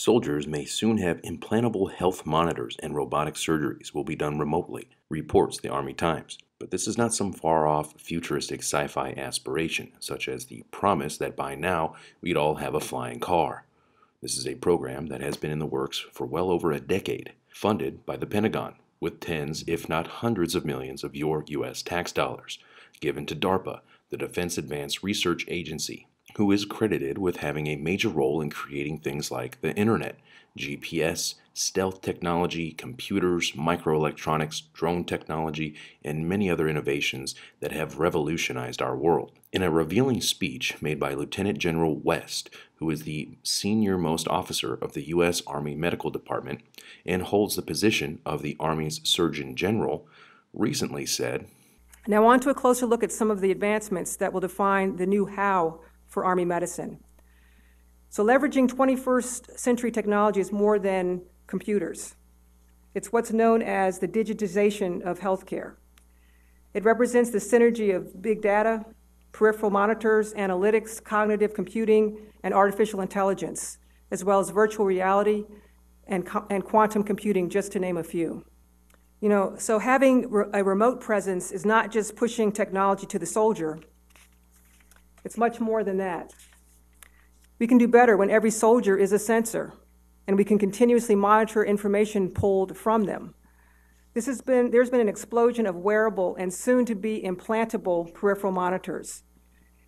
Soldiers may soon have implantable health monitors and robotic surgeries will be done remotely, reports the Army Times. But this is not some far-off, futuristic sci-fi aspiration, such as the promise that by now we'd all have a flying car. This is a program that has been in the works for well over a decade, funded by the Pentagon, with tens, if not hundreds of millions of your U.S. tax dollars, given to DARPA, the Defense Advanced Research Agency, who is credited with having a major role in creating things like the Internet, GPS, stealth technology, computers, microelectronics, drone technology, and many other innovations that have revolutionized our world. In a revealing speech made by Lieutenant General West, who is the senior-most officer of the U.S. Army Medical Department and holds the position of the Army's Surgeon General, recently said, "Now on to a closer look at some of the advancements that will define the new how for Army medicine. So leveraging 21st century technology is more than computers. It's what's known as the digitization of healthcare. It represents the synergy of big data, peripheral monitors, analytics, cognitive computing, and artificial intelligence, as well as virtual reality and quantum computing, just to name a few. So having a remote presence is not just pushing technology to the soldier. It's much more than that. We can do better when every soldier is a sensor, and we can continuously monitor information pulled from them. There's been an explosion of wearable and soon-to-be implantable peripheral monitors.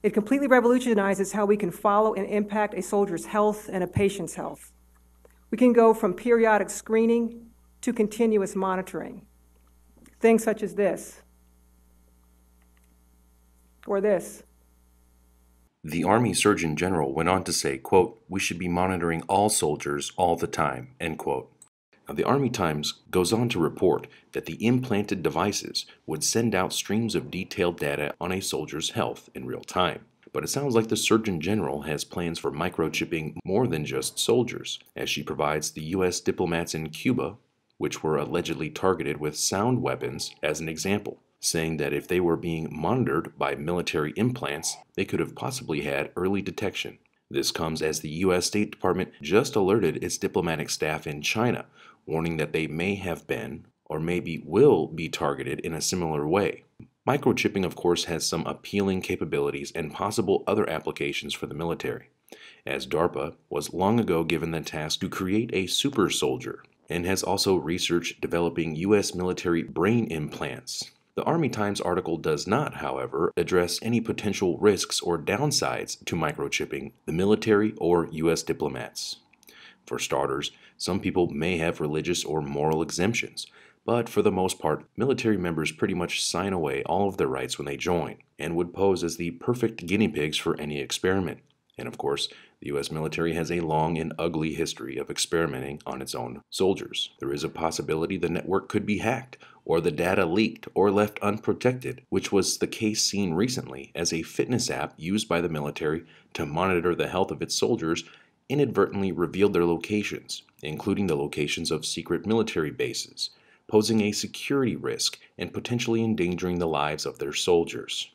It completely revolutionizes how we can follow and impact a soldier's health and a patient's health. We can go from periodic screening to continuous monitoring. Things such as this, or this. The Army Surgeon General went on to say, quote, "We should be monitoring all soldiers all the time," end quote. Now, the Army Times goes on to report that the implanted devices would send out streams of detailed data on a soldier's health in real time. But it sounds like the Surgeon General has plans for microchipping more than just soldiers, as she provides the U.S. diplomats in Cuba, which were allegedly targeted with sound weapons, as an example, saying that if they were being monitored by military implants, they could have possibly had early detection. This comes as the U.S. State Department just alerted its diplomatic staff in China, warning that they may have been, or maybe will be targeted in a similar way. Microchipping, of course, has some appealing capabilities and possible other applications for the military, as DARPA was long ago given the task to create a super soldier, and has also researched developing U.S. military brain implants. The Army Times article does not, however, address any potential risks or downsides to microchipping the military or U.S. diplomats. For starters, some people may have religious or moral exemptions, but for the most part, military members pretty much sign away all of their rights when they join, and would pose as the perfect guinea pigs for any experiment. And of course, the U.S. military has a long and ugly history of experimenting on its own soldiers. There is a possibility the network could be hacked, or the data leaked or left unprotected, which was the case seen recently as a fitness app used by the military to monitor the health of its soldiers inadvertently revealed their locations, including the locations of secret military bases, posing a security risk and potentially endangering the lives of their soldiers.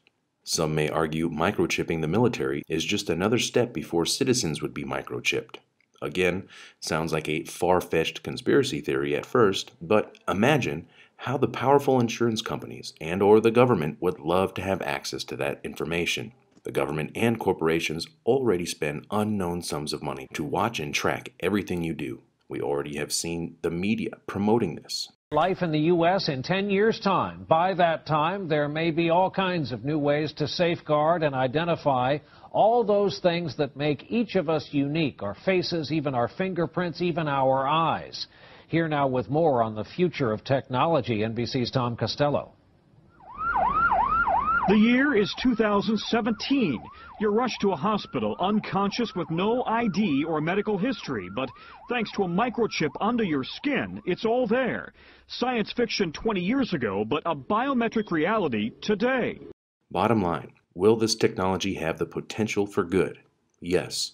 Some may argue microchipping the military is just another step before citizens would be microchipped. Again, sounds like a far-fetched conspiracy theory at first, but imagine how the powerful insurance companies and/or the government would love to have access to that information. The government and corporations already spend unknown sums of money to watch and track everything you do. We already have seen the media promoting this. Life in the U.S. in 10 years' time. By that time, there may be all kinds of new ways to safeguard and identify all those things that make each of us unique, our faces, even our fingerprints, even our eyes. Here now with more on the future of technology, NBC's Tom Costello. The year is 2017. You're rushed to a hospital unconscious with no ID or medical history, but thanks to a microchip under your skin, it's all there. Science fiction 20 years ago, but a biometric reality today. Bottom line, will this technology have the potential for good? Yes.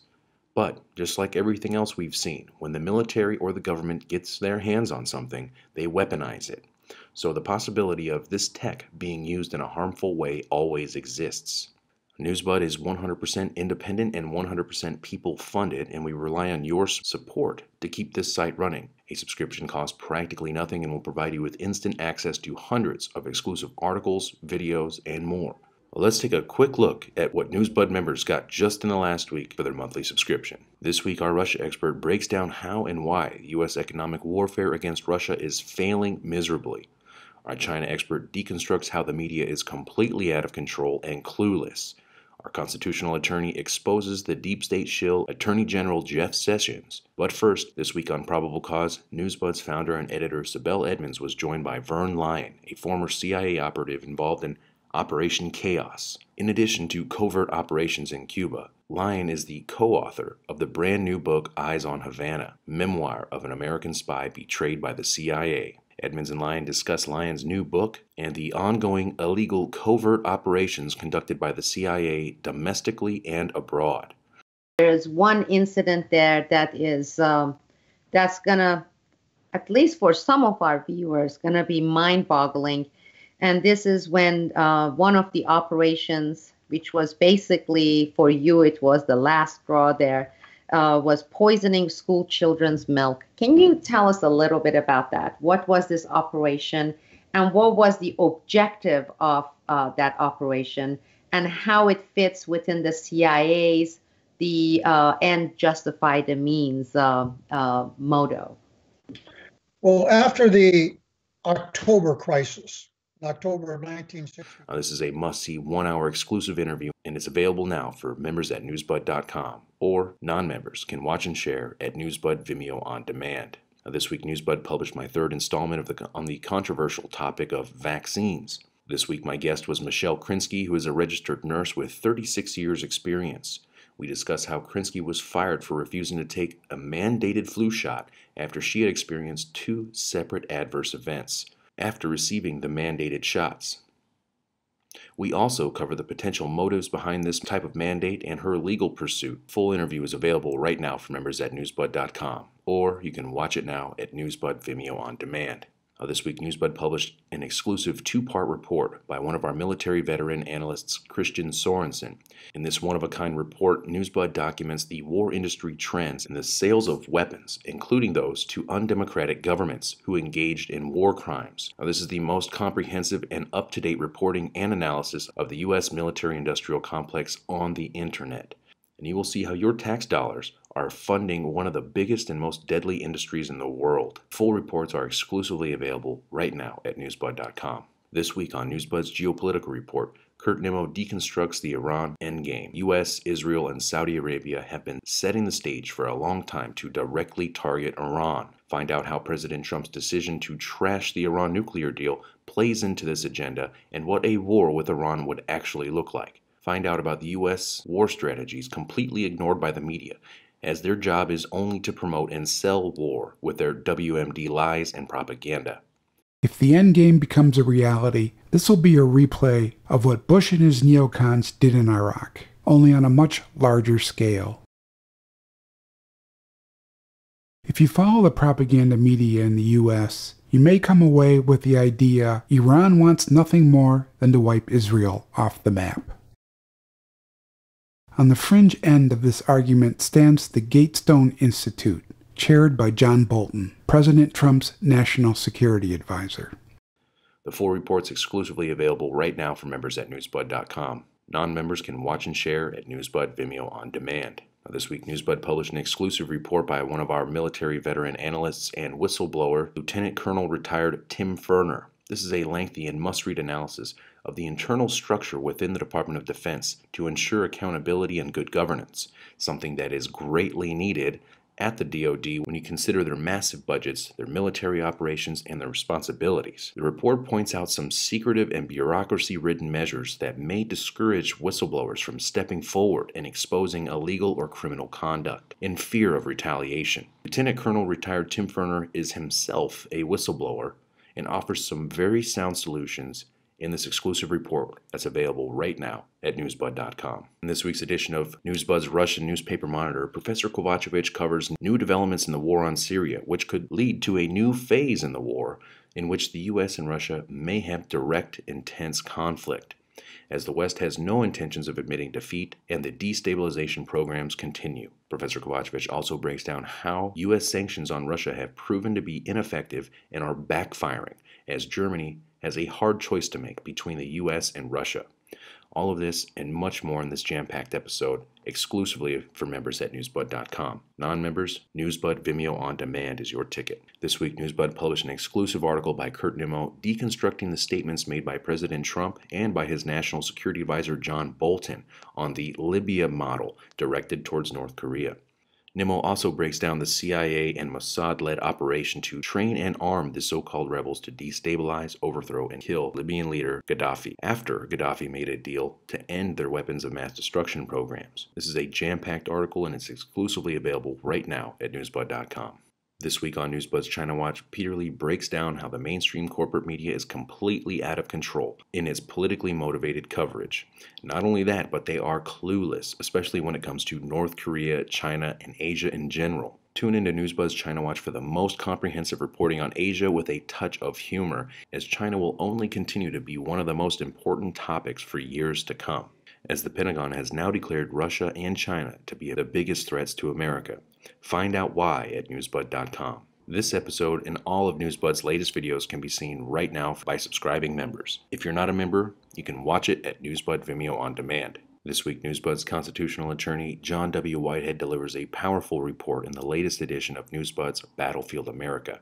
But just like everything else we've seen, when the military or the government gets their hands on something, they weaponize it. So the possibility of this tech being used in a harmful way always exists. Newsbud is 100% independent and 100% people-funded, and we rely on your support to keep this site running. A subscription costs practically nothing and will provide you with instant access to hundreds of exclusive articles, videos, and more. Well, let's take a quick look at what Newsbud members got just in the last week for their monthly subscription. This week, our Russia expert breaks down how and why U.S. economic warfare against Russia is failing miserably. Our China expert deconstructs how the media is completely out of control and clueless. Our constitutional attorney exposes the deep state shill Attorney General Jeff Sessions. But first, this week on Probable Cause, Newsbud's founder and editor Sibel Edmonds was joined by Vern Lyon, a former CIA operative involved in Operation Chaos. In addition to covert operations in Cuba, Lyon is the co-author of the brand new book Eyes on Havana, memoir of an American spy betrayed by the CIA. Edmonds and Lyon discuss Lyon's new book and the ongoing illegal covert operations conducted by the CIA domestically and abroad. There's one incident there that is that's gonna, at least for some of our viewers, gonna be mind-boggling. And this is when one of the operations, which was basically for you, it was the last straw there, was poisoning school children's milk. Can you tell us a little bit about that? What was this operation, and what was the objective of that operation, and how it fits within the CIA's the end justify the means motto? Well, after the October crisis, in October of 1960. This is a must-see one-hour exclusive interview, and it's available now for members at newsbud.com, or non-members can watch and share at Newsbud Vimeo on demand. This week, Newsbud published my third installment on the controversial topic of vaccines. This week, my guest was Michelle Krinsky, who is a registered nurse with 36 years' experience. We discuss how Krinsky was fired for refusing to take a mandated flu shot after she had experienced 2 separate adverse events after receiving the mandated shots. We also cover the potential motives behind this type of mandate and her legal pursuit. Full interview is available right now for members at newsbud.com, or you can watch it now at Newsbud Vimeo on demand. This week, Newsbud published an exclusive 2-part report by one of our military veteran analysts, Christian Sorensen. In this one-of-a-kind report, Newsbud documents the war industry trends in the sales of weapons, including those to undemocratic governments who engaged in war crimes. This is the most comprehensive and up-to-date reporting and analysis of the U.S. military-industrial complex on the internet. And you will see how your tax dollars are funding one of the biggest and most deadly industries in the world. Full reports are exclusively available right now at newsbud.com. This week on Newsbud's Geopolitical Report, Kurt Nimmo deconstructs the Iran endgame. U.S., Israel, and Saudi Arabia have been setting the stage for a long time to directly target Iran. Find out how President Trump's decision to trash the Iran nuclear deal plays into this agenda and what a war with Iran would actually look like. Find out about the U.S. war strategies completely ignored by the media, as their job is only to promote and sell war with their WMD lies and propaganda. If the endgame becomes a reality, this will be a replay of what Bush and his neocons did in Iraq, only on a much larger scale. If you follow the propaganda media in the U.S., you may come away with the idea Iran wants nothing more than to wipe Israel off the map. On the fringe end of this argument stands the Gatestone Institute, chaired by John Bolton, President Trump's national security advisor. The full report's exclusively available right now for members at newsbud.com. Non-members can watch and share at Newsbud Vimeo on demand. This week, Newsbud published an exclusive report by one of our military veteran analysts and whistleblower, Lieutenant Colonel retired Tim Ferner. This is a lengthy and must-read analysis of the internal structure within the Department of Defense to ensure accountability and good governance, something that is greatly needed at the DoD when you consider their massive budgets, their military operations, and their responsibilities. The report points out some secretive and bureaucracy-ridden measures that may discourage whistleblowers from stepping forward and exposing illegal or criminal conduct in fear of retaliation. Lieutenant Colonel retired Tim Ferner is himself a whistleblower and offers some very sound solutions in this exclusive report that's available right now at newsbud.com. In this week's edition of Newsbud's Russian Newspaper Monitor, Professor Kovacevic covers new developments in the war on Syria, which could lead to a new phase in the war in which the U.S. and Russia may have direct, intense conflict. as the West has no intentions of admitting defeat and the destabilization programs continue. Professor Kovacevic also breaks down how U.S. sanctions on Russia have proven to be ineffective and are backfiring, as Germany has a hard choice to make between the U.S. and Russia. All of this and much more in this jam-packed episode, exclusively for members at Newsbud.com. Non-members, Newsbud Vimeo On Demand is your ticket. This week, Newsbud published an exclusive article by Kurt Nimmo deconstructing the statements made by President Trump and by his National Security Advisor John Bolton on the Libya model directed towards North Korea. Nimmo also breaks down the CIA and Mossad-led operation to train and arm the so-called rebels to destabilize, overthrow, and kill Libyan leader Gaddafi, after Gaddafi made a deal to end their weapons of mass destruction programs. This is a jam-packed article and it's exclusively available right now at Newsbud.com. This week on Newsbud's China Watch, Peter Lee breaks down how the mainstream corporate media is completely out of control in its politically motivated coverage. Not only that, but they are clueless, especially when it comes to North Korea, China, and Asia in general. Tune into Newsbud's China Watch for the most comprehensive reporting on Asia with a touch of humor, as China will only continue to be one of the most important topics for years to come, as the Pentagon has now declared Russia and China to be the biggest threats to America. Find out why at Newsbud.com. This episode and all of Newsbud's latest videos can be seen right now by subscribing members. If you're not a member, you can watch it at Newsbud Vimeo On Demand. This week, Newsbud's constitutional attorney John W. Whitehead delivers a powerful report in the latest edition of Newsbud's Battlefield America,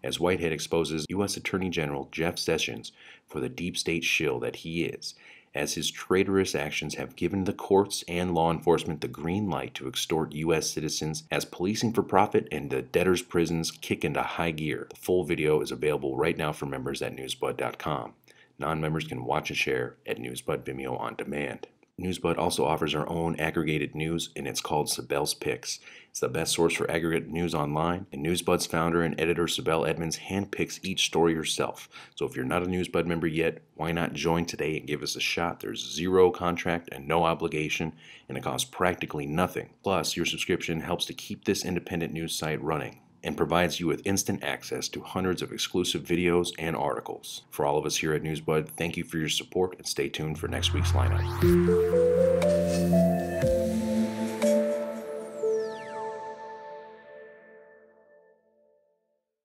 as Whitehead exposes U.S. Attorney General Jeff Sessions for the deep state shill that he is, as his traitorous actions have given the courts and law enforcement the green light to extort U.S. citizens as policing for profit and the debtors' prisons kick into high gear. The full video is available right now for members at Newsbud.com. Non-members can watch and share at Newsbud Vimeo On Demand. Newsbud also offers our own aggregated news, and it's called Sibel's Picks. It's the best source for aggregate news online, and Newsbud's founder and editor Sibel Edmonds handpicks each story herself. So if you're not a Newsbud member yet, why not join today and give us a shot? There's zero contract and no obligation, and it costs practically nothing. Plus, your subscription helps to keep this independent news site running and provides you with instant access to hundreds of exclusive videos and articles. For all of us here at Newsbud, thank you for your support and stay tuned for next week's lineup.